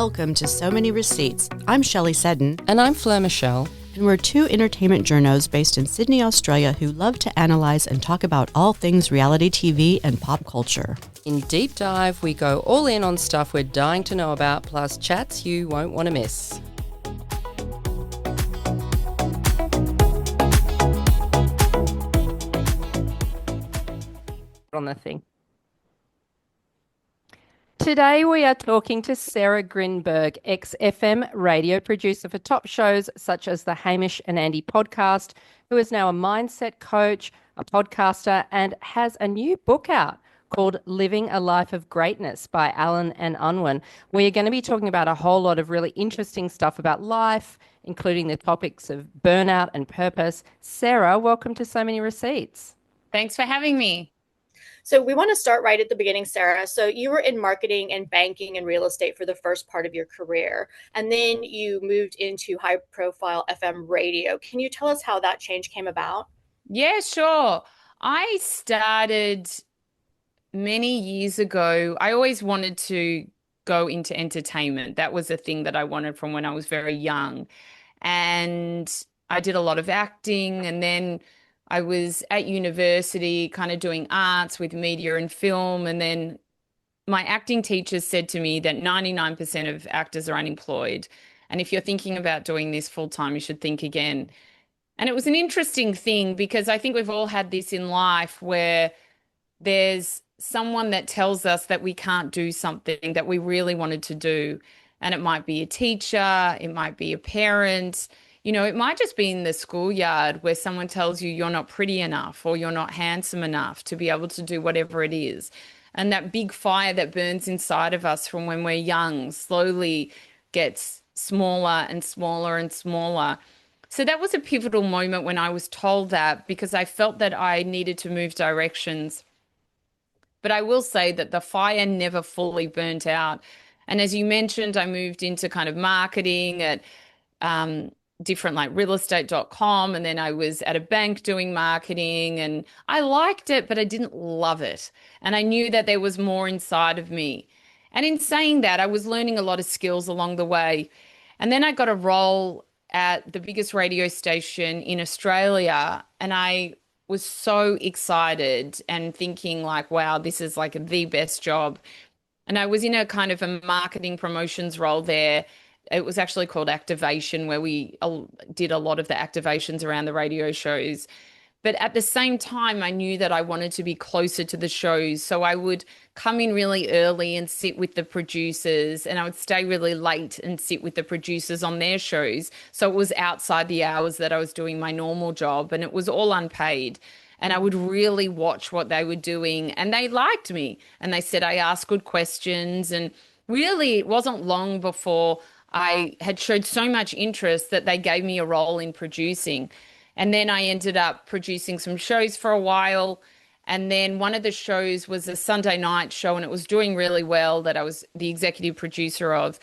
Welcome to So Many Receipts. I'm Shelley Seddon. And I'm Fleur Michelle. And we're two entertainment journos based in Sydney, Australia who love to analyse and talk about all things reality TV and pop culture. In Deep Dive, we go all in on stuff we're dying to know about, plus chats you won't want to miss. On the thing. Today we are talking to Sarah Grynberg, ex-FM radio producer for top shows such as the Hamish and Andy podcast, who is now a mindset coach, a podcaster, and has a new book out called Living a Life of Greatness by Alan and Unwin. We are going to be talking about a whole lot of really interesting stuff about life, including the topics of burnout and purpose. Sarah, welcome to So Many Receipts. Thanks for having me. So we want to start right at the beginning, Sarah. So you were in marketing and banking and real estate for the first part of your career, and then you moved into high-profile FM radio. Can you tell us how that change came about? Yeah, sure. I started many years ago. I always wanted to go into entertainment. That was a thing that I wanted from when I was very young. And I did a lot of acting, and then I was at university kind of doing arts with media and film. And then my acting teachers said to me that 99% of actors are unemployed. And if you're thinking about doing this full time, you should think again. And it was an interesting thing because I think we've all had this in life where there's someone that tells us that we can't do something that we really wanted to do. And it might be a teacher, it might be a parent. You know, it might just be in the schoolyard where someone tells you you're not pretty enough or you're not handsome enough to be able to do whatever it is. And that big fire that burns inside of us from when we're young slowly gets smaller and smaller and smaller. So that was a pivotal moment when I was told that, because I felt that I needed to move directions. But I will say that the fire never fully burnt out. And as you mentioned, I moved into kind of marketing at different like realestate.com, and then I was at a bank doing marketing, and I liked it, but I didn't love it. And I knew that there was more inside of me. And in saying that, I was learning a lot of skills along the way. And then I got a role at the biggest radio station in Australia, and I was so excited and thinking like, wow, this is like the best job. And I was in a kind of a marketing promotions role there. It was actually called Activation, where we did a lot of the activations around the radio shows. But at the same time, I knew that I wanted to be closer to the shows. So I would come in really early and sit with the producers, and I would stay really late and sit with the producers on their shows. So it was outside the hours that I was doing my normal job, and it was all unpaid. And I would really watch what they were doing, and they liked me. And they said I asked good questions, and really it wasn't long before I had showed so much interest that they gave me a role in producing. And then I ended up producing some shows for a while. And then one of the shows was a Sunday night show, and it was doing really well, that I was the executive producer of.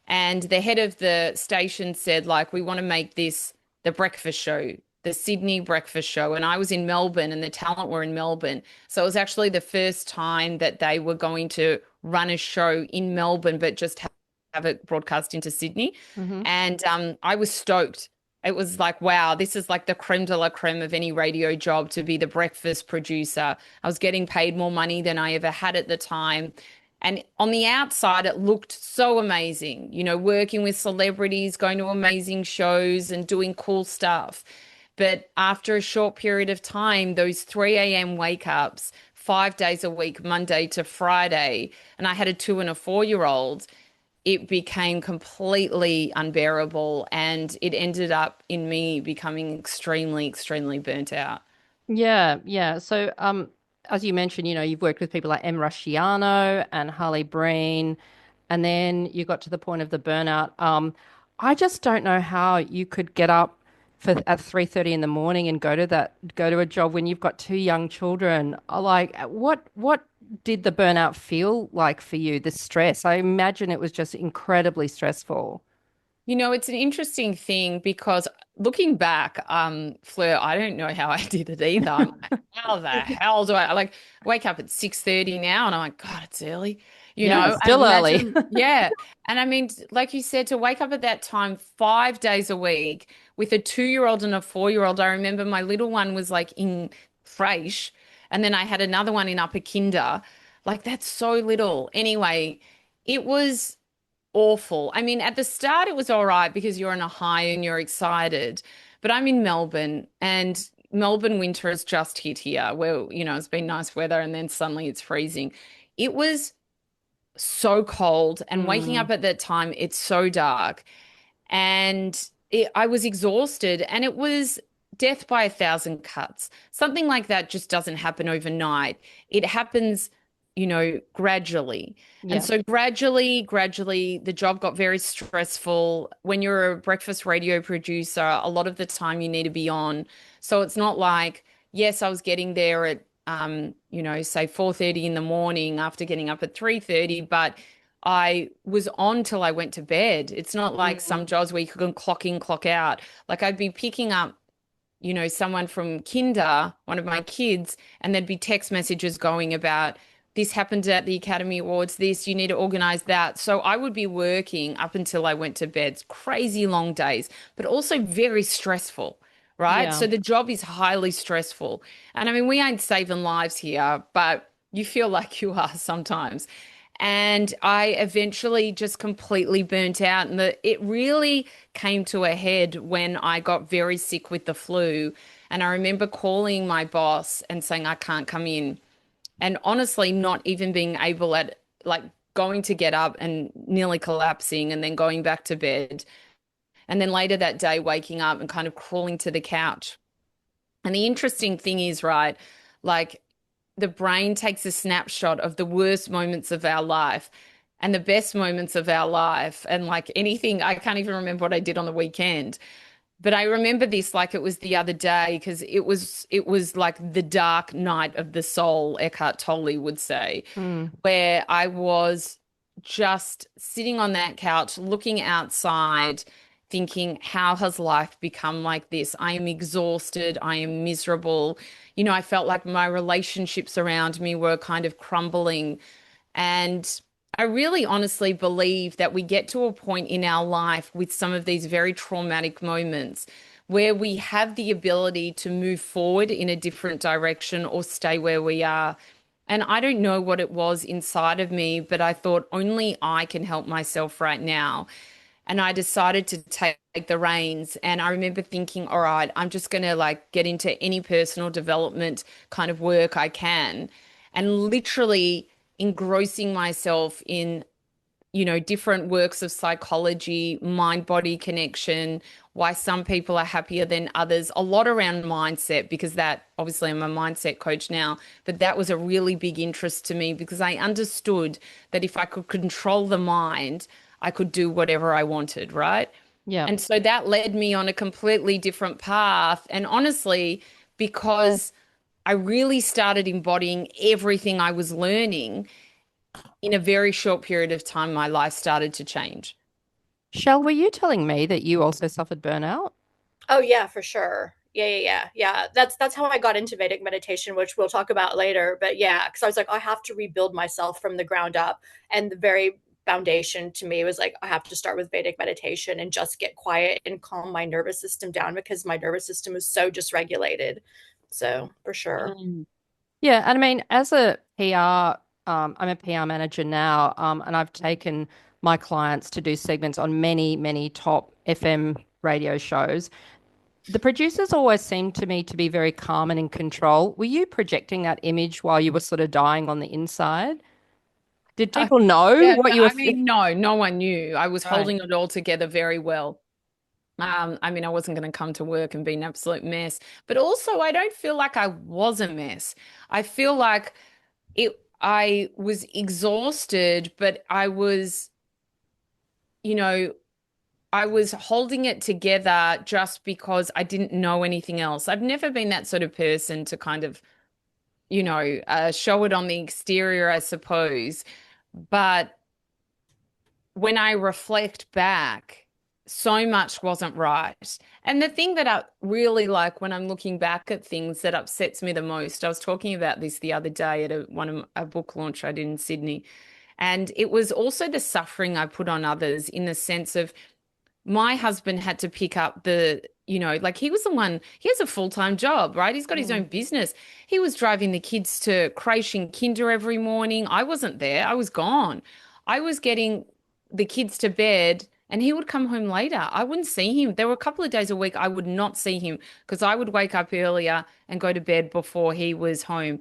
And the head of the station said, like, we want to make this the breakfast show, the Sydney breakfast show. And I was in Melbourne, and the talent were in Melbourne. So it was actually the first time that they were going to run a show in Melbourne, but just have it broadcast into Sydney. Mm-hmm. And I was stoked. It was like, wow, this is like the creme de la creme of any radio job, to be the breakfast producer. I was getting paid more money than I ever had at the time. And on the outside, it looked so amazing, you know, working with celebrities, going to amazing shows and doing cool stuff. But after a short period of time, those 3 a.m. wake ups, 5 days a week, Monday to Friday, and I had a 2 and a 4-year-old, it became completely unbearable, and it ended up in me becoming extremely, extremely burnt out. Yeah. So, as you mentioned, you know, you've worked with people like Rusciano and Harley, Breen, and then you got to the point of the burnout. I just don't know how you could get up at 3:30 in the morning and go to a job when you've got 2 young children. Like, what did the burnout feel like for you, the stress? I imagine it was just incredibly stressful. You know, it's an interesting thing because looking back, Fleur, I don't know how I did it either. I'm like, how the hell do I wake up at 6:30 now? And I'm like, God, it's early. you Yeah, know, still early. Yeah. And I mean, like you said, to wake up at that time 5 days a week with a 2-year-old and a 4-year-old. I remember my little one was like in fresh, and then I had another one in upper kinder. Like, that's so little. Anyway, it was awful. I mean, at the start, it was all right because you're on a high and you're excited. But I'm in Melbourne, and Melbourne winter has just hit here where, it's been nice weather and then suddenly it's freezing. It was so cold, and waking up at that time, it's so dark. And I was exhausted, and it was death by 1,000 cuts. Something like that just doesn't happen overnight. It happens, gradually. Yeah. And so gradually, the job got very stressful. When you're a breakfast radio producer, a lot of the time you need to be on. So it's not like, yes, I was getting there at say 4:30 in the morning after getting up at 3:30, but I was on till I went to bed. It's not like some jobs where you can clock in, clock out. Like, I'd be picking up, someone from kinder, one of my kids, and there'd be text messages going about, this happened at the Academy Awards, this, you need to organize that. So I would be working up until I went to bed. It's crazy long days, but also very stressful, right? Yeah. So the job is highly stressful. And I mean, we ain't saving lives here, but you feel like you are sometimes. And I eventually just completely burnt out. And it really came to a head when I got very sick with the flu. And I remember calling my boss and saying, I can't come in. And honestly, not even being able going to get up and nearly collapsing and then going back to bed. And then later that day, waking up and kind of crawling to the couch. And the interesting thing is, right, like, the brain takes a snapshot of the worst moments of our life and the best moments of our life. And like anything, I can't even remember what I did on the weekend. But I remember this like it was the other day, because it was like the dark night of the soul, Eckhart Tolle would say, where I was just sitting on that couch, looking outside, thinking, how has life become like this? I am exhausted. I am miserable. I felt like my relationships around me were kind of crumbling. And I really honestly believe that we get to a point in our life with some of these very traumatic moments where we have the ability to move forward in a different direction or stay where we are. And I don't know what it was inside of me, but I thought only I can help myself right now. And I decided to take the reins. And I remember thinking, all right, I'm just going to get into any personal development kind of work I can. And literally engrossing myself in, different works of psychology, mind-body connection, why some people are happier than others, a lot around mindset, because that, obviously I'm a mindset coach now, but that was a really big interest to me because I understood that if I could control the mind, I could do whatever I wanted, right? Yeah. And so that led me on a completely different path. And honestly, because I really started embodying everything I was learning, in a very short period of time, my life started to change. Shell, were you telling me that you also suffered burnout? Oh yeah, for sure. Yeah. That's how I got into Vedic meditation, which we'll talk about later. But yeah, because I was like, I have to rebuild myself from the ground up. And the very foundation to me was like, I have to start with Vedic meditation and just get quiet and calm my nervous system down because my nervous system is so dysregulated. So for sure. Yeah, and I mean, as a PR, I'm a PR manager now, and I've taken my clients to do segments on many, many top FM radio shows. The producers always seemed to me to be very calm and in control. Were you projecting that image while you were sort of dying on the inside? Did people know Yeah, what you were thinking? no, no one knew. I was Right. holding it all together very well. I mean, I wasn't going to come to work and be an absolute mess, but also I don't feel like I was a mess. I feel like I was exhausted, but I was, you know, I was holding it together just because I didn't know anything else. I've never been that sort of person to kind of, show it on the exterior, I suppose. But when I reflect back, so much wasn't right. And the thing that I really like when I'm looking back at things that upsets me the most, I was talking about this the other day at a book launch I did in Sydney. And it was also the suffering I put on others, in the sense of my husband had to pick up like he was the one, he has a full-time job, right? He's got his own business. He was driving the kids to creche and kinder every morning. I wasn't there. I was gone. I was getting the kids to bed and he would come home later. I wouldn't see him. There were a couple of days a week I would not see him because I would wake up earlier and go to bed before he was home.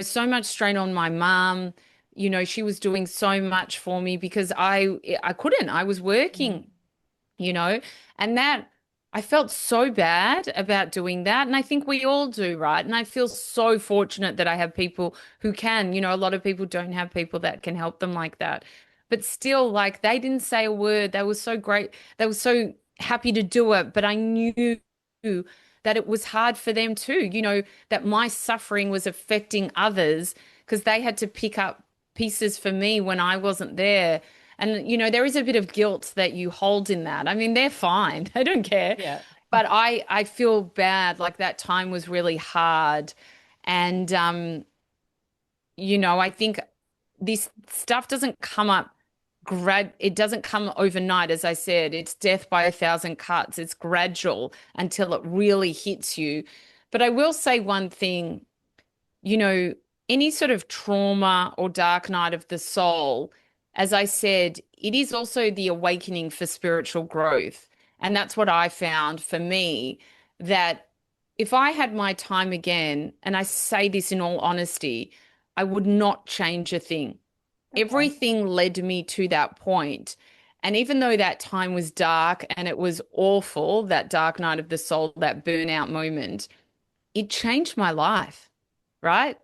So much strain on my mom. She was doing so much for me because I couldn't. I was working, and that I felt so bad about doing that. And I think we all do, right? And I feel so fortunate that I have people who can. A lot of people don't have people that can help them like that. But still, like, they didn't say a word. They were so great. They were so happy to do it. But I knew that it was hard for them too, that my suffering was affecting others because they had to pick up pieces for me when I wasn't there. And, there is a bit of guilt that you hold in that. I mean, they're fine. They don't care. Yeah. But I feel bad. Like, that time was really hard. And, I think this stuff doesn't come up it doesn't come overnight. As I said, it's death by 1,000 cuts. It's gradual until it really hits you. But I will say one thing, any sort of trauma or dark night of the soul, as I said, it is also the awakening for spiritual growth. And that's what I found for me, that if I had my time again, and I say this in all honesty, I would not change a thing. Okay. Everything led me to that point. And even though that time was dark and it was awful, that dark night of the soul, that burnout moment, it changed my life, right?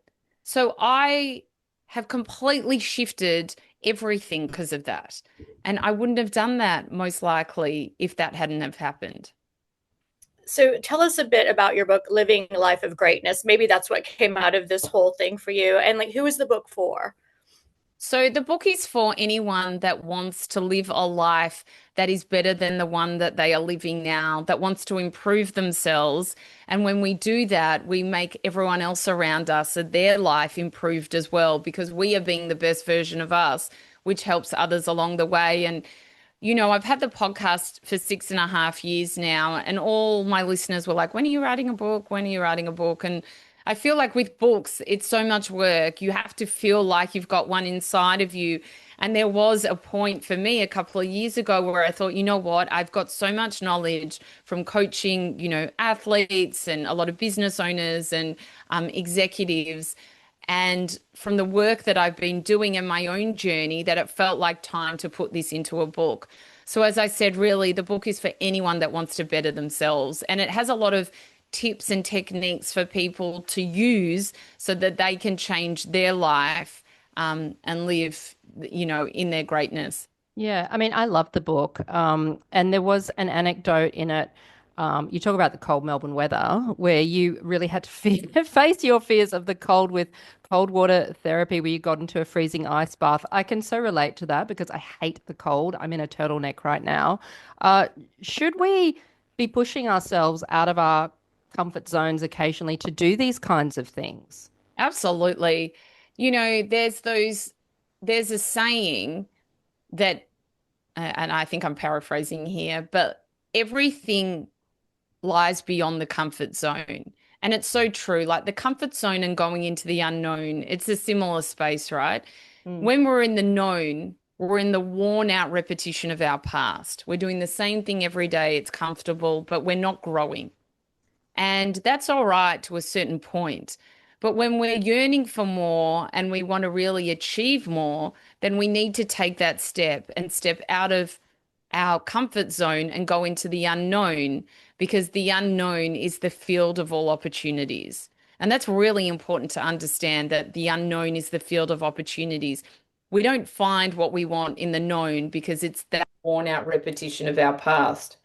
So I have completely shifted everything because of that. And I wouldn't have done that most likely if that hadn't have happened. So tell us a bit about your book, Living a Life of Greatness. Maybe that's what came out of this whole thing for you. And who is the book for? So the book is for anyone that wants to live a life that is better than the one that they are living now, that wants to improve themselves. And when we do that, we make everyone else around us, their life, improved as well, because we are being the best version of us, which helps others along the way. And I've had the podcast for 6.5 years now, and all my listeners were like, when are you writing a book? When are you writing a book? And I feel like with books, it's so much work. You have to feel like you've got one inside of you. And there was a point for me a couple of years ago where I thought, you know what, I've got so much knowledge from coaching, athletes and a lot of business owners and executives, and from the work that I've been doing in my own journey, that it felt like time to put this into a book. So as I said, really, the book is for anyone that wants to better themselves. And it has a lot of tips and techniques for people to use so that they can change their life and live, in their greatness. Yeah, I mean, I love the book. And there was an anecdote in it. You talk about the cold Melbourne weather, where you really had to face your fears of the cold with cold water therapy, where you got into a freezing ice bath. I can so relate to that because I hate the cold. I'm in a turtleneck right now. Should we be pushing ourselves out of our comfort zones occasionally to do these kinds of things? Absolutely. There's a saying that, and I think I'm paraphrasing here, but everything lies beyond the comfort zone. And it's so true. Like, the comfort zone and going into the unknown, it's a similar space, right? When we're in the known, we're in the worn out repetition of our past. We're doing the same thing every day. It's comfortable, but we're not growing. And that's all right to a certain point. But when we're yearning for more and we want to really achieve more, then we need to take that step and step out of our comfort zone and go into the unknown, because the unknown is the field of all opportunities. And that's really important to understand, that the unknown is the field of opportunities. We don't find what we want in the known because it's that worn out repetition of our past.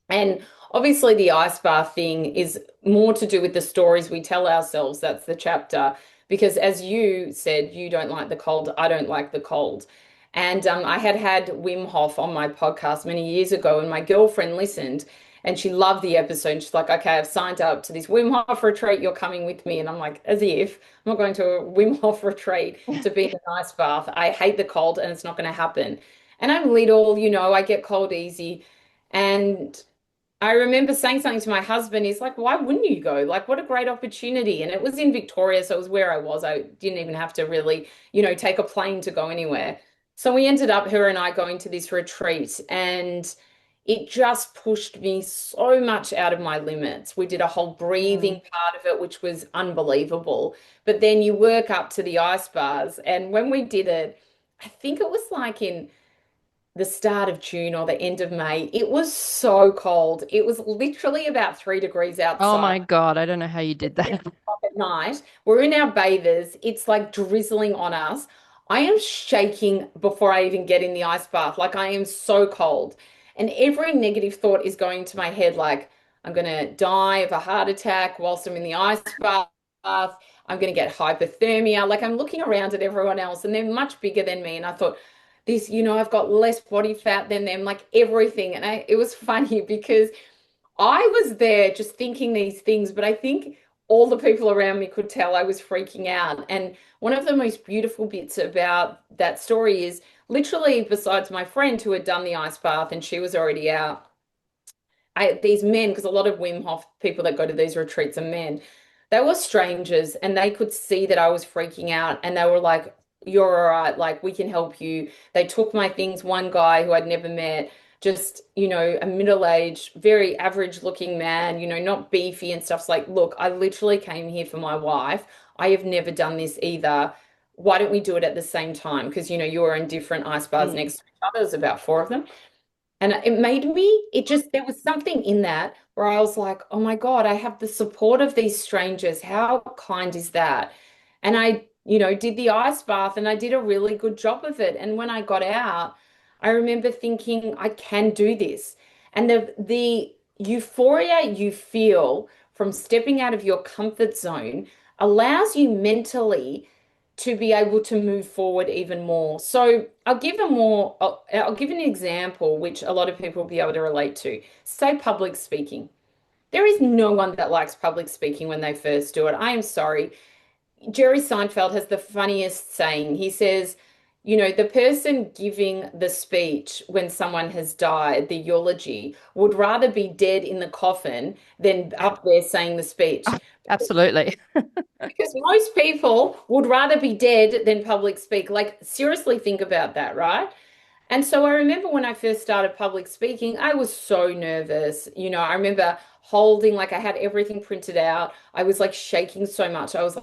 And obviously the ice bath thing is more to do with the stories we tell ourselves. That's the chapter. Because as you said, you don't like the cold. I don't like the cold. And I had Wim Hof on my podcast many years ago, and my girlfriend listened. And she loved the episode. And she's like, okay, I've signed up to this Wim Hof retreat. You're coming with me. And I'm like, as if I'm not going to a Wim Hof retreat to be in an ice bath. I hate the cold and it's not going to happen. And I'm little, I get cold easy. And I remember saying something to my husband. He's like, why wouldn't you go? Like, what a great opportunity. And it was in Victoria, so it was where I was. I didn't even have to really, take a plane to go anywhere. So we ended up, her and I, going to this retreat, and it just pushed me so much out of my limits. We did a whole breathing part of it, which was unbelievable. But then you work up to the ice bars. And when we did it, I think it was like in the start of June or the end of May. It was so cold. It was literally about 3 degrees outside. Oh my God, I don't know how you did that. At night, we're in our bathers. It's like drizzling on us. I am shaking before I even get in the ice bath. Like I am so cold. And every negative thought is going to my head, like, I'm going to die of a heart attack whilst I'm in the ice bath. I'm going to get hypothermia. Like I'm looking around at everyone else and they're much bigger than me. And I thought, this, I've got less body fat than them, like everything. And it was funny because I was there just thinking these things, but I think all the people around me could tell I was freaking out. And one of the most beautiful bits about that story is literally, besides my friend who had done the ice bath and she was already out, these men, because a lot of Wim Hof people that go to these retreats are men, they were strangers and they could see that I was freaking out and they were like, you're all right, like we can help you. They took my things. One guy who I'd never met, just, a middle-aged, very average-looking man, not beefy and stuff's like, look, I literally came here for my wife. I have never done this either. Why don't we do it at the same time? Because, you were in different ice bars next to each other. There's about 4 of them. And it made me, there was something in that where I was like, oh my God, I have the support of these strangers. How kind is that? And I did the ice bath and I did a really good job of it. And when I got out, I remember thinking, I can do this. And the euphoria you feel from stepping out of your comfort zone allows you mentally to be able to move forward even more. So I'll give an example which a lot of people will be able to relate to. Say public speaking. There is no one that likes public speaking when they first do it. I am sorry. Jerry Seinfeld has the funniest saying. He says, the person giving the speech when someone has died, the eulogy, would rather be dead in the coffin than up there saying the speech. Absolutely. Because most people would rather be dead than public speak. Like, seriously, think about that, right? And so I remember when I first started public speaking, I was so nervous. I remember holding, like I had everything printed out. I was like shaking so much. I was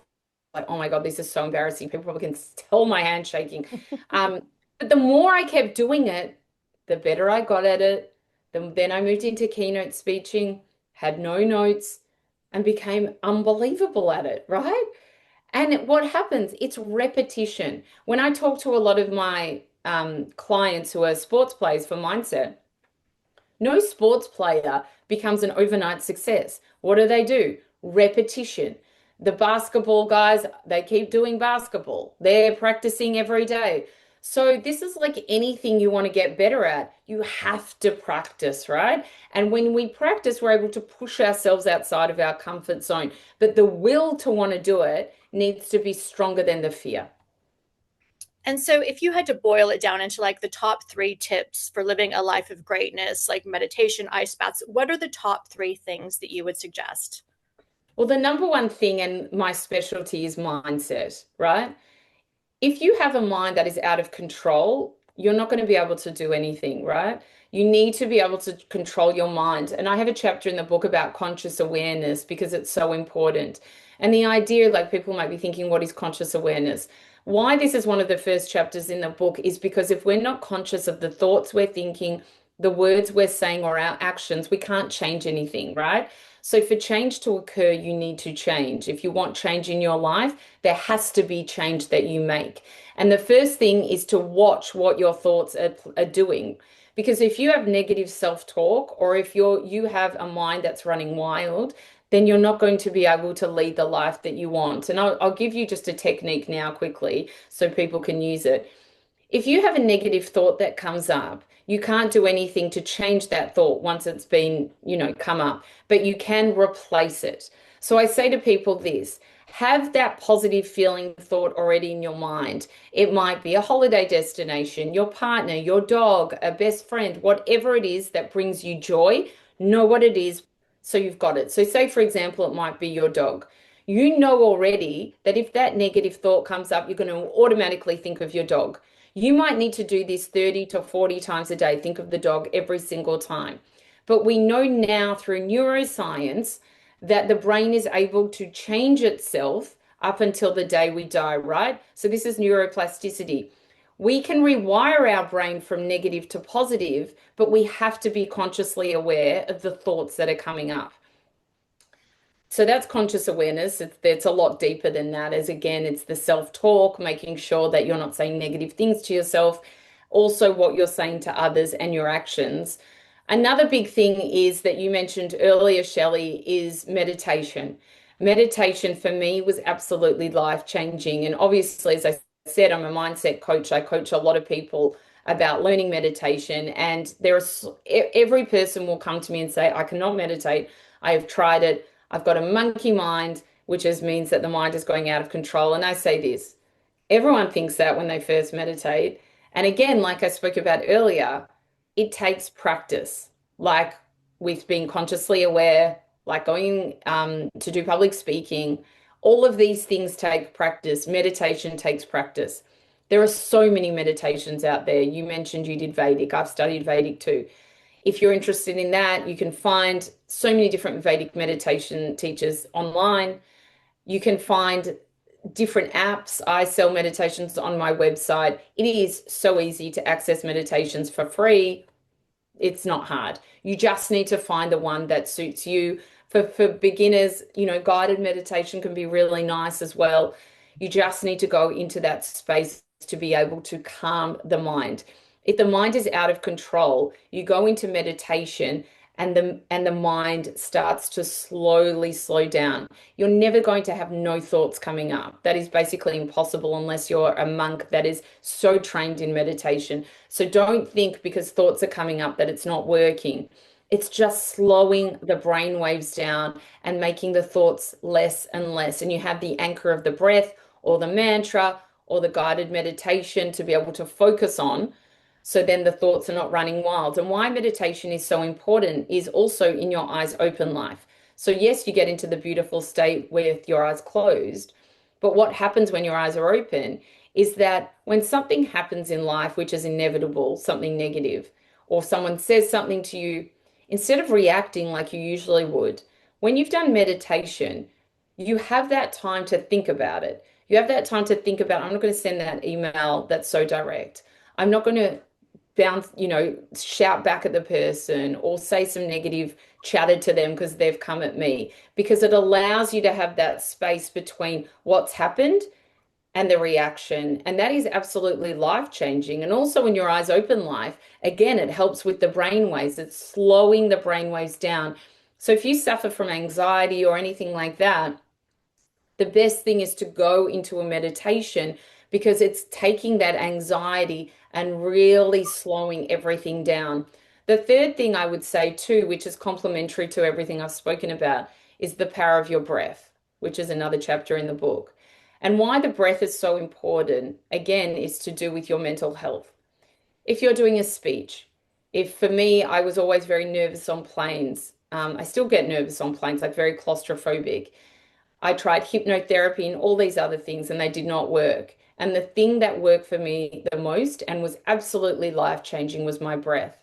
like, oh my God, this is so embarrassing. People probably can tell my hand shaking. But the more I kept doing it, the better I got at it. Then I moved into keynote speaking, had no notes, and became unbelievable at it, right? And what happens? It's repetition. When I talk to a lot of my clients who are sports players for mindset, no sports player becomes an overnight success. What do? Repetition. The basketball guys, they keep doing basketball. They're practicing every day. So this is like anything you want to get better at. You have to practice, right? And when we practice, we're able to push ourselves outside of our comfort zone. But the will to want to do it needs to be stronger than the fear. And so if you had to boil it down into like the top 3 tips for living a life of greatness, like meditation, ice baths, what are the top 3 things that you would suggest? Well, the number one thing, and my specialty, is mindset, right? If you have a mind that is out of control, you're not going to be able to do anything, right? You need to be able to control your mind. And I have a chapter in the book about conscious awareness because it's so important. And the idea, like people might be thinking, what is conscious awareness? Why this is one of the first chapters in the book is because if we're not conscious of the thoughts we're thinking, the words we're saying, or our actions, we can't change anything, right? So for change to occur, you need to change. If you want change in your life, there has to be change that you make. And the first thing is to watch what your thoughts are doing. Because if you have negative self-talk, or if you have a mind that's running wild, then you're not going to be able to lead the life that you want. And I'll give you just a technique now quickly so people can use it. If you have a negative thought that comes up, You can't do anything to change that thought once it's been, come up, but you can replace it. So I say to people this, have that positive feeling thought already in your mind. It might be a holiday destination, your partner, your dog, a best friend, whatever it is that brings you joy, know what it is so you've got it. So say, for example, it might be your dog. You know already that if that negative thought comes up, you're going to automatically think of your dog. You might need to do this 30 to 40 times a day. Think of the dog every single time. But we know now through neuroscience that the brain is able to change itself up until the day we die, right? So this is neuroplasticity. We can rewire our brain from negative to positive, but we have to be consciously aware of the thoughts that are coming up. So that's conscious awareness. It's a lot deeper than that. As again, it's the self-talk, making sure that you're not saying negative things to yourself, also what you're saying to others and your actions. Another big thing is that you mentioned earlier, Shelley, is meditation. Meditation for me was absolutely life-changing. And obviously, as I said, I'm a mindset coach. I coach a lot of people about learning meditation. And every person will come to me and say, I cannot meditate. I have tried it. I've got a monkey mind, which means that the mind is going out of control. And I say this, everyone thinks that when they first meditate. And again, like I spoke about earlier, it takes practice, like with being consciously aware, like going to do public speaking. All of these things take practice. Meditation takes practice. There are so many meditations out there. You mentioned you did Vedic. I've studied Vedic too. If you're interested in that, you can find so many different Vedic meditation teachers online. You can find different apps. I sell meditations on my website. It is so easy to access meditations for free. It's not hard. You just need to find the one that suits you. For beginners, guided meditation can be really nice as well. You just need to go into that space to be able to calm the mind. If the mind is out of control, you go into meditation and the mind starts to slowly slow down. You're never going to have no thoughts coming up. That is basically impossible unless you're a monk that is so trained in meditation. So don't think because thoughts are coming up that it's not working. It's just slowing the brain waves down and making the thoughts less and less. And you have the anchor of the breath or the mantra or the guided meditation to be able to focus on. So then the thoughts are not running wild. And why meditation is so important is also in your eyes open life. So yes, you get into the beautiful state with your eyes closed, but what happens when your eyes are open is that when something happens in life, which is inevitable, something negative, or someone says something to you, instead of reacting like you usually would, when you've done meditation, you have that time to think about it. You have that time to think about, I'm not going to send that email that's so direct. I'm not going to bounce, shout back at the person or say some negative chatter to them because they've come at me, because it allows you to have that space between what's happened and the reaction. And that is absolutely life-changing. And also when your eyes open life, again, it helps with the brain waves. It's slowing the brain waves down. So if you suffer from anxiety or anything like that, the best thing is to go into a meditation because it's taking that anxiety and really slowing everything down. The third thing I would say too, which is complementary to everything I've spoken about, is the power of your breath, which is another chapter in the book. And why the breath is so important, again, is to do with your mental health. If you're doing a speech, for me, I was always very nervous on planes. I still get nervous on planes, like very claustrophobic. I tried hypnotherapy and all these other things, and they did not work. And the thing that worked for me the most and was absolutely life-changing was my breath.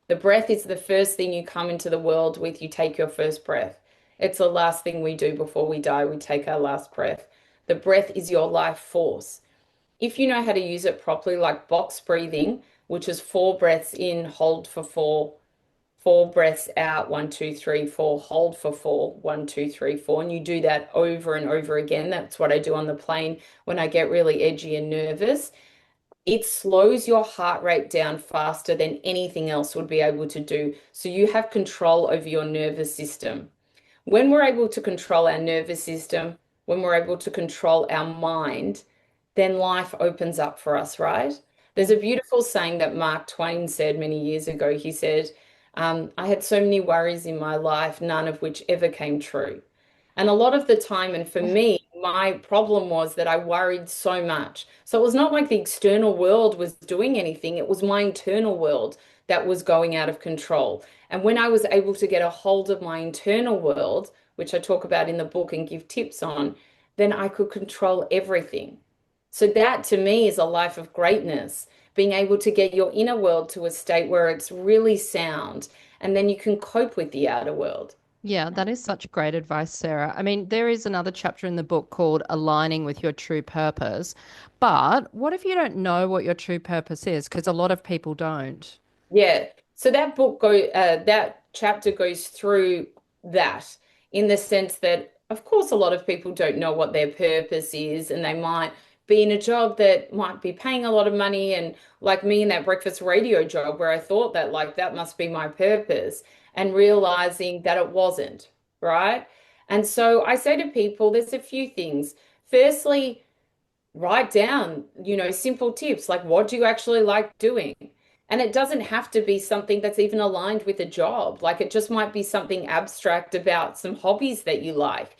The breath is the first thing you come into the world with. You take your first breath. It's the last thing we do before we die. We take our last breath. The breath is your life force. If you know how to use it properly, like box breathing, which is 4 breaths in, hold for 4, 4 breaths out, 1, 2, 3, 4, hold for 4, 1, 2, 3, 4. And you do that over and over again. That's what I do on the plane when I get really edgy and nervous. It slows your heart rate down faster than anything else would be able to do. So you have control over your nervous system. When we're able to control our nervous system, when we're able to control our mind, then life opens up for us, right? There's a beautiful saying that Mark Twain said many years ago. He said, I had so many worries in my life, none of which ever came true. And a lot of the time, and for me, my problem was that I worried so much. So it was not like the external world was doing anything, it was my internal world that was going out of control. And when I was able to get a hold of my internal world, which I talk about in the book and give tips on, then I could control everything. So that to me is a life of greatness, being able to get your inner world to a state where it's really sound, and then you can cope with the outer world. Yeah, that is such great advice, Sarah. I mean, there is another chapter in the book called Aligning with Your True Purpose. But what if you don't know what your true purpose is? Because a lot of people don't. Yeah. So that chapter goes through that in the sense that, of course, a lot of people don't know what their purpose is, and they might be in a job that might be paying a lot of money, and like me in that breakfast radio job where I thought that like that must be my purpose, and realizing that it wasn't, right? And so I say to people, there's a few things. Firstly, write down, simple tips like what do you actually like doing? And it doesn't have to be something that's even aligned with a job. Like it just might be something abstract about some hobbies that you like.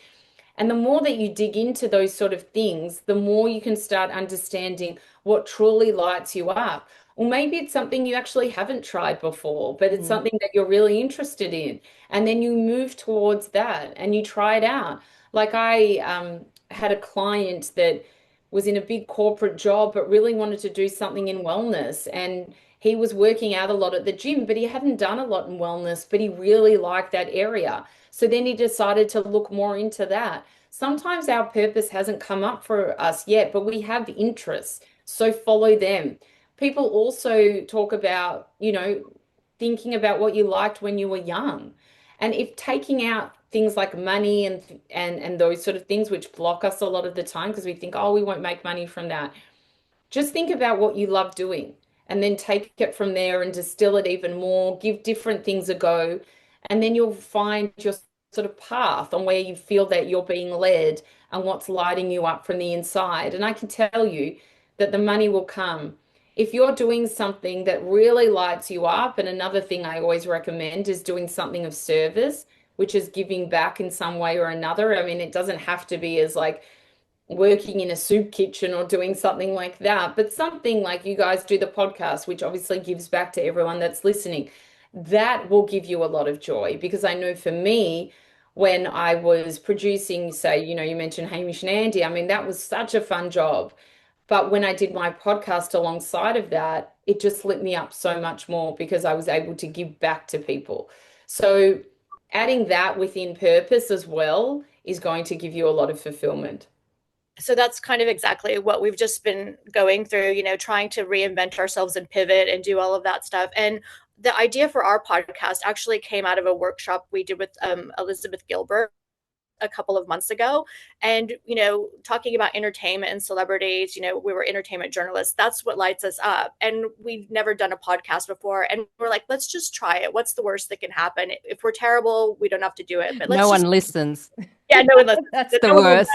And the more that you dig into those sort of things, the more you can start understanding what truly lights you up. Or maybe it's something you actually haven't tried before, but it's something that you're really interested in. And then you move towards that and you try it out. Like I had a client that was in a big corporate job, but really wanted to do something in wellness. And he was working out a lot at the gym, but he hadn't done a lot in wellness, but he really liked that area. So then he decided to look more into that. Sometimes our purpose hasn't come up for us yet, but we have interests. So follow them. People also talk about, thinking about what you liked when you were young. And if taking out things like money and those sort of things which block us a lot of the time because we think, oh, we won't make money from that. Just think about what you love doing and then take it from there and distill it even more, give different things a go, and then you'll find your sort of path on where you feel that you're being led and what's lighting you up from the inside. And I can tell you that the money will come. If you're doing something that really lights you up, and another thing I always recommend is doing something of service, which is giving back in some way or another. I mean, it doesn't have to be as like working in a soup kitchen or doing something like that, but something like you guys do the podcast, which obviously gives back to everyone that's listening. That will give you a lot of joy because I know for me, when I was producing, say, you mentioned Hamish and Andy, I mean, that was such a fun job. But when I did my podcast alongside of that, it just lit me up so much more because I was able to give back to people. So adding that within purpose as well is going to give you a lot of fulfillment. So that's kind of exactly what we've just been going through, trying to reinvent ourselves and pivot and do all of that stuff. And the idea for our podcast actually came out of a workshop we did with Elizabeth Gilbert a couple of months ago. And, talking about entertainment and celebrities, we were entertainment journalists. That's what lights us up. And we've never done a podcast before. And we're like, let's just try it. What's the worst that can happen? If we're terrible, we don't have to do it. But no one listens. Yeah, no one listens. That's the worst.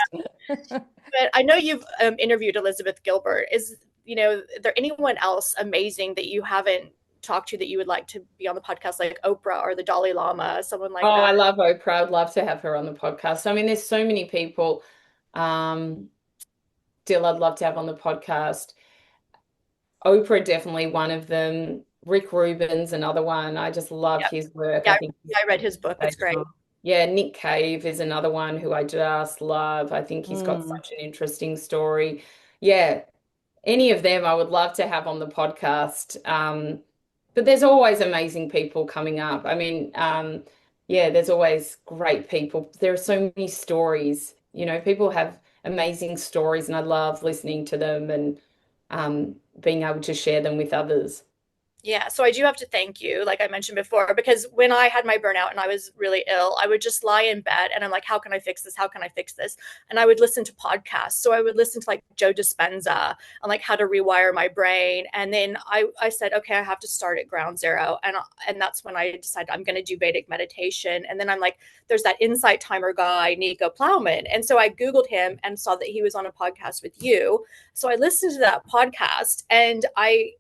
But I know you've interviewed Elizabeth Gilbert. Is there anyone else amazing that you haven't talked to that you would like to be on the podcast, like Oprah or the Dalai Lama, someone like that? Oh, I love Oprah. I'd love to have her on the podcast. I mean, there's so many people. Dill, I'd love to have on the podcast. Oprah, definitely one of them. Rick Rubin's another one. I just love his work. Yeah, I read his book. It's great. Yeah, Nick Cave is another one who I just love. I think he's got such an interesting story. Yeah, any of them I would love to have on the podcast. But there's always amazing people coming up. I mean, there's always great people. There are so many stories. People have amazing stories, and I love listening to them and being able to share them with others. Yeah, so I do have to thank you, like I mentioned before, because when I had my burnout and I was really ill, I would just lie in bed and I'm like, how can I fix this? How can I fix this? And I would listen to podcasts. So I would listen to like Joe Dispenza on like how to rewire my brain. And then I said, okay, I have to start at ground zero. And that's when I decided I'm going to do Vedic meditation. And then I'm like, there's that insight timer guy, Nico Plowman. And so I Googled him and saw that he was on a podcast with you. So I listened to that podcast and I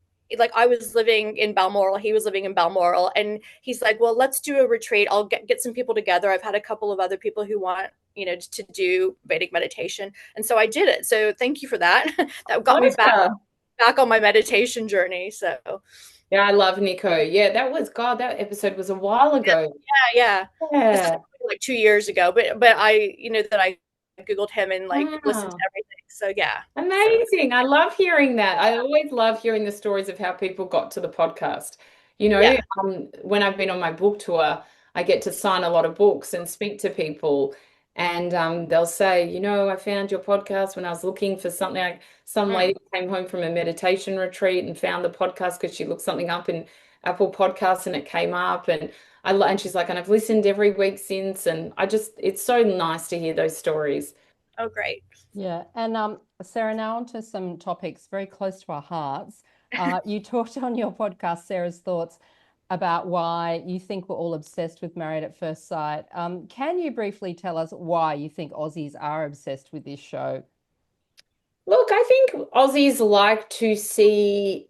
was living in Balmoral, he was living in Balmoral, and he's like, well, let's do a retreat. I'll get some people together. I've had a couple of other people who want, to do Vedic meditation. And so I did it. So thank you for that. That got me back on my meditation journey. So yeah, I love Nico. Yeah, that episode was a while ago. yeah. Yeah. Like 2 years ago. But that I Googled him and like listened to Wow. everything. So yeah. Amazing. I love hearing that. I always love hearing the stories of how people got to the podcast. Yeah. When I've been on my book tour, I get to sign a lot of books and speak to people. And they'll say, I found your podcast when I was looking for something. Like some lady came home from a meditation retreat and found the podcast because she looked something up in Apple Podcasts and it came up. And she's like, and I've listened every week since. And it's so nice to hear those stories. Oh, great. Yeah. And Sarah, now on to some topics very close to our hearts. You talked on your podcast, Sarah's thoughts about why you think we're all obsessed with Married at First Sight. Can you briefly tell us why you think Aussies are obsessed with this show? Look, I think Aussies like to see,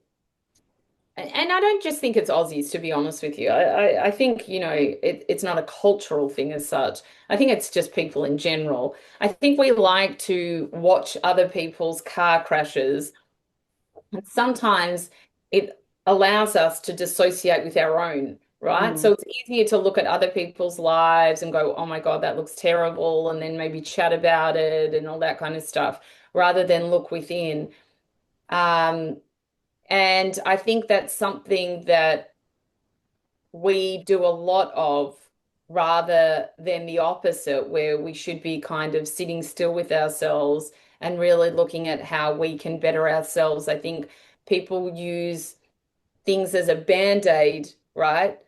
and I don't just think it's Aussies, to be honest with you. I think, it's not a cultural thing as such. I think it's just people in general. I think we like to watch other people's car crashes. And sometimes it allows us to dissociate with our own, right? So it's easier to look at other people's lives and go, oh my God, that looks terrible, and then maybe chat about it and all that kind of stuff, rather than look within. Um, and I think that's something that we do a lot of rather than the opposite, where we should be kind of sitting still with ourselves and really looking at how we can better ourselves. I think people use things as a band-aid, right?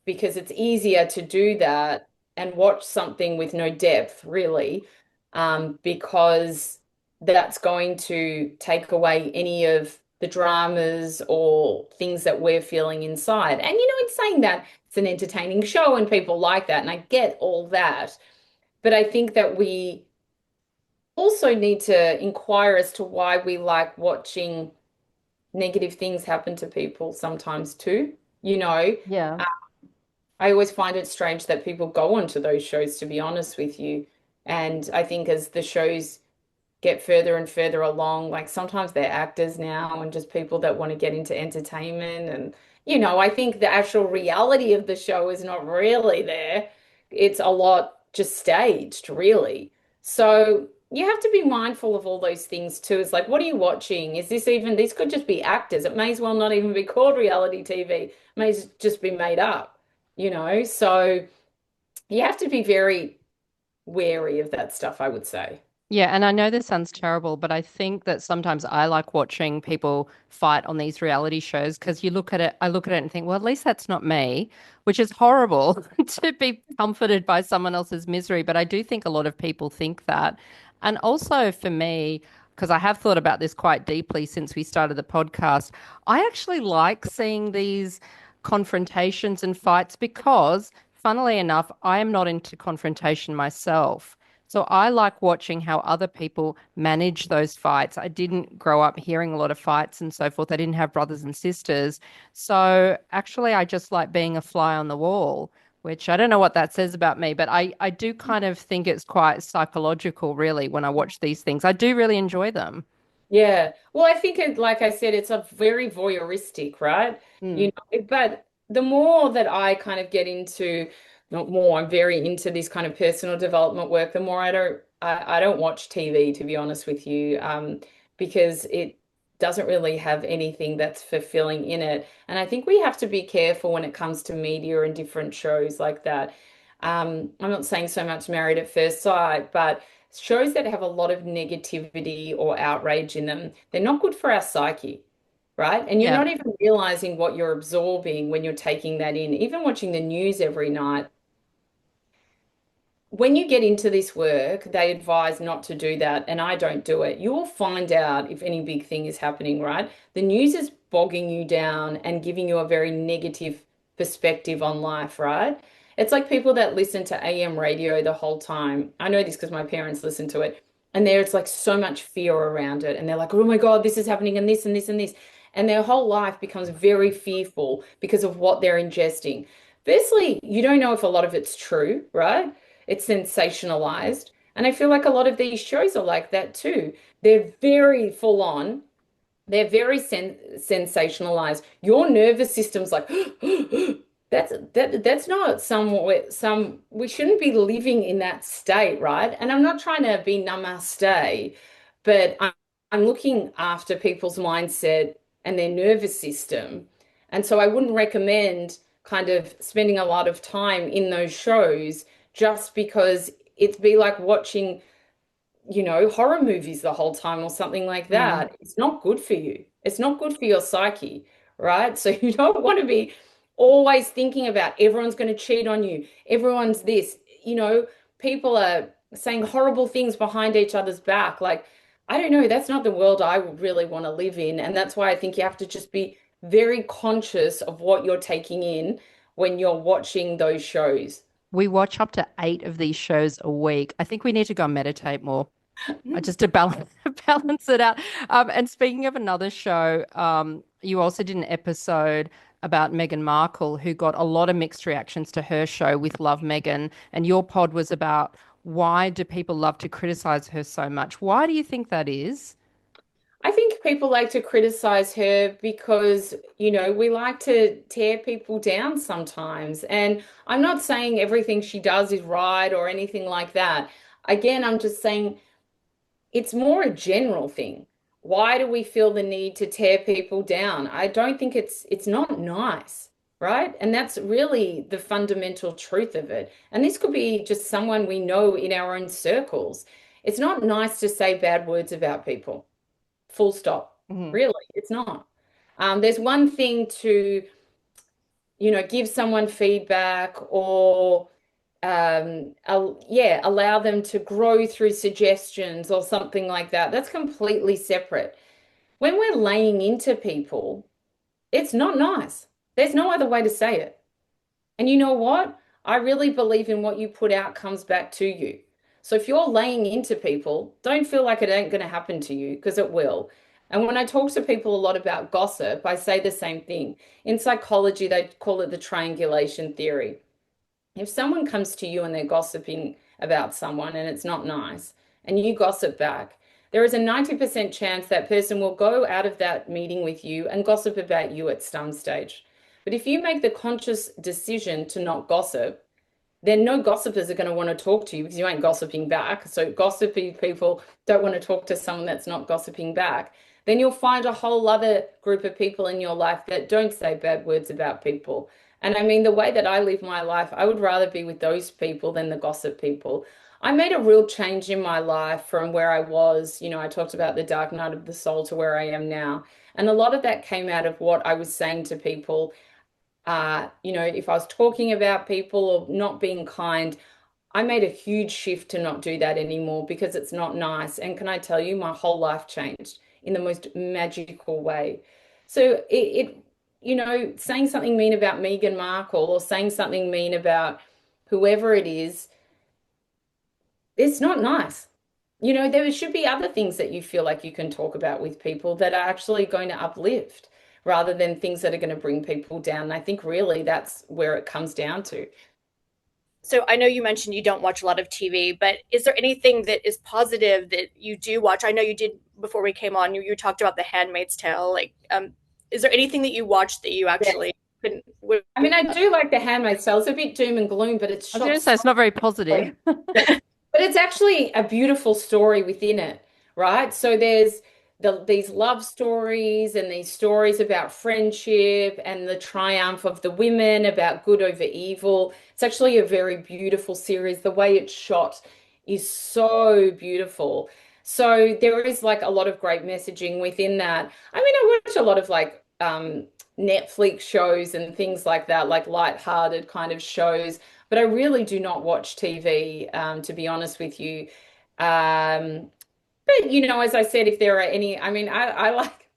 Because it's easier to do that and watch something with no depth, really, because that's going to take away any of the dramas or things that we're feeling inside. And in saying that, it's an entertaining show and people like that, and I get all that. But I think that we also need to inquire as to why we like watching negative things happen to people sometimes too. Yeah. I always find it strange that people go onto those shows, to be honest with you. And I think as the shows get further and further along, like sometimes they're actors now and just people that want to get into entertainment. And, I think the actual reality of the show is not really there. It's a lot just staged, really. So you have to be mindful of all those things too. It's like, what are you watching? These could just be actors. It may as well not even be called reality TV. It may just be made up. So you have to be very wary of that stuff, I would say. Yeah, and I know this sounds terrible, but I think that sometimes I like watching people fight on these reality shows because I look at it and think, well, at least that's not me, which is horrible to be comforted by someone else's misery. But I do think a lot of people think that. And also for me, because I have thought about this quite deeply since we started the podcast, I actually like seeing these confrontations and fights because, funnily enough, I am not into confrontation myself. So I like watching how other people manage those fights. I didn't grow up hearing a lot of fights and so forth. I didn't have brothers and sisters. So actually, I just like being a fly on the wall, which I don't know what that says about me, but I do kind of think it's quite psychological, really, when I watch these things. I do really enjoy them. Yeah. Well, I think like I said, it's a very voyeuristic, right? Mm. But the more that I kind of get into, not more, I'm very into this kind of personal development work, the more I don't watch TV, to be honest with you, because it doesn't really have anything that's fulfilling in it. And I think we have to be careful when it comes to media and different shows like that. I'm not saying so much Married at First Sight, but shows that have a lot of negativity or outrage in them, they're not good for our psyche, right? And you're Yeah. not even realizing what you're absorbing when you're taking that in. Even watching the news every night, when you get into this work, they advise not to do that, and I don't do it. You will find out if any big thing is happening, right? The news is bogging you down and giving you a very negative perspective on life, right? It's like people that listen to AM radio the whole time. I know this because my parents listen to it, and there's like so much fear around it, and they're like, "Oh my God, this is happening, and this and this and this," and their whole life becomes very fearful because of what they're ingesting. Firstly, you don't know if a lot of it's true, right? It's sensationalized. And I feel like a lot of these shows are like that too. They're very full on. They're very sensationalized. Your nervous system's like, that's not some we shouldn't be living in that state, right? And I'm not trying to be namaste, but I'm looking after people's mindset and their nervous system. And so I wouldn't recommend kind of spending a lot of time in those shows just because it'd be like watching, horror movies the whole time or something like Mm. that. It's not good for you. It's not good for your psyche, right? So you don't want to be always thinking about everyone's going to cheat on you. Everyone's this, people are saying horrible things behind each other's back. Like, I don't know, that's not the world I would really want to live in. And that's why I think you have to just be very conscious of what you're taking in when you're watching those shows. We watch up to 8 of these shows a week. I think we need to go and meditate more, just to balance balance it out. And speaking of another show, you also did an episode about Meghan Markle, who got a lot of mixed reactions to her show with Love Meghan, and your pod was about why do people love to criticize her so much? Why do you think that is? I think people like to criticize her because, we like to tear people down sometimes. And I'm not saying everything she does is right or anything like that. Again, I'm just saying it's more a general thing. Why do we feel the need to tear people down? I don't think it's not nice, right? And that's really the fundamental truth of it. And this could be just someone we know in our own circles. It's not nice to say bad words about people. Full stop. Mhm. Really, it's not. There's one thing to, give someone feedback or yeah, allow them to grow through suggestions or something like that. That's completely separate. When we're laying into people, it's not nice. There's no other way to say it. And you know what? I really believe in what you put out comes back to you. So if you're laying into people, don't feel like it ain't going to happen to you because it will. And when I talk to people a lot about gossip, I say the same thing. In psychology, they call it the triangulation theory. If someone comes to you and they're gossiping about someone and it's not nice, and you gossip back, there is a 90% chance that person will go out of that meeting with you and gossip about you at some stage. But if you make the conscious decision to not gossip, then no gossipers are going to want to talk to you because you ain't gossiping back. So gossipy people don't want to talk to someone that's not gossiping back. Then you'll find a whole other group of people in your life that don't say bad words about people. And I mean, the way that I live my life, I would rather be with those people than the gossip people. I made a real change in my life from where I was. I talked about the dark night of the soul to where I am now. And a lot of that came out of what I was saying to people. If I was talking about people or not being kind, I made a huge shift to not do that anymore because it's not nice. And can I tell you, my whole life changed in the most magical way. So saying something mean about Meghan Markle or saying something mean about whoever it is, it's not nice. There should be other things that you feel like you can talk about with people that are actually going to uplift rather than things that are going to bring people down. And I think really that's where it comes down to. So I know you mentioned you don't watch a lot of TV, but is there anything that is positive that you do watch? I know you did before we came on. You talked about The Handmaid's Tale. Like, is there anything that you watched that you actually couldn't? I mean, I do like The Handmaid's Tale. It's a bit doom and gloom, but it's I was going to say it's not very positive. But it's actually a beautiful story within it, right? So there's these love stories and these stories about friendship and the triumph of the women, about good over evil. It's actually a very beautiful series. The way it's shot is so beautiful. So there is like a lot of great messaging within that. I mean, I watch a lot of like Netflix shows and things like that, like light-hearted kind of shows, but I really do not watch TV, to be honest with you. But as I said, if there are any, I mean, I like,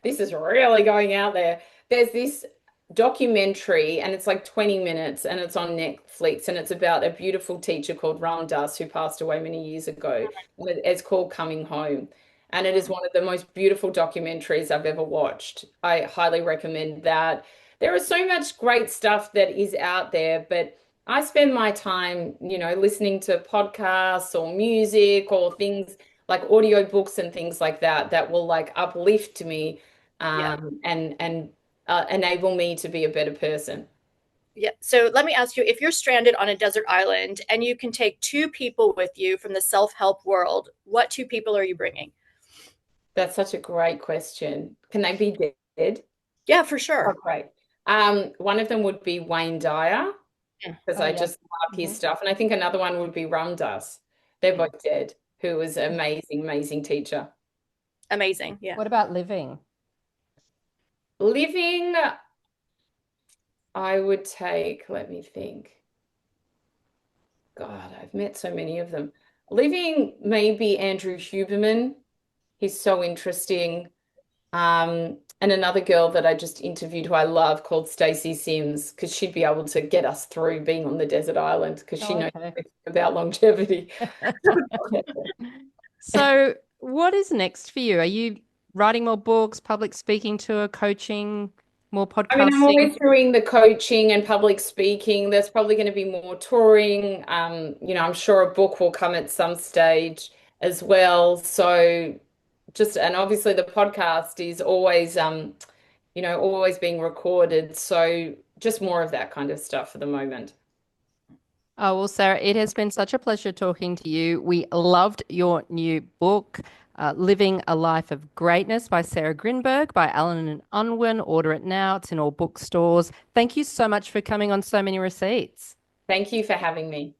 this is really going out there. There's this documentary and it's like 20 minutes and it's on Netflix and it's about a beautiful teacher called Ram Dass who passed away many years ago. And it's called Coming Home. And it is one of the most beautiful documentaries I've ever watched. I highly recommend that. There is so much great stuff that is out there, but I spend my time, listening to podcasts or music or things like audiobooks and things like that that will like uplift me and enable me to be a better person. Yeah. So let me ask you, if you're stranded on a desert island and you can take two people with you from the self-help world, what two people are you bringing? That's such a great question. Can they be dead? Yeah, for sure. Oh, great. One of them would be Wayne Dyer because I just love his stuff. And I think another one would be Ram Dass. They're both dead, who was an amazing, amazing teacher. Amazing. Yeah. What about living? Living, I would take, let me think. God, I've met so many of them. Living, maybe Andrew Huberman. He's so interesting. And another girl that I just interviewed who I love called Stacey Sims, because she'd be able to get us through being on the desert island because she knows about longevity. So what is next for you? Are you writing more books, public speaking tour, coaching, more podcasting? I mean, I'm always doing the coaching and public speaking. There's probably going to be more touring. I'm sure a book will come at some stage as well. So and obviously the podcast is always, always being recorded. So just more of that kind of stuff for the moment. Oh, well, Sarah, it has been such a pleasure talking to you. We loved your new book, Living a Life of Greatness by Sarah Grynberg by Allen and Unwin. Order it now. It's in all bookstores. Thank you so much for coming on So Many Receipts. Thank you for having me.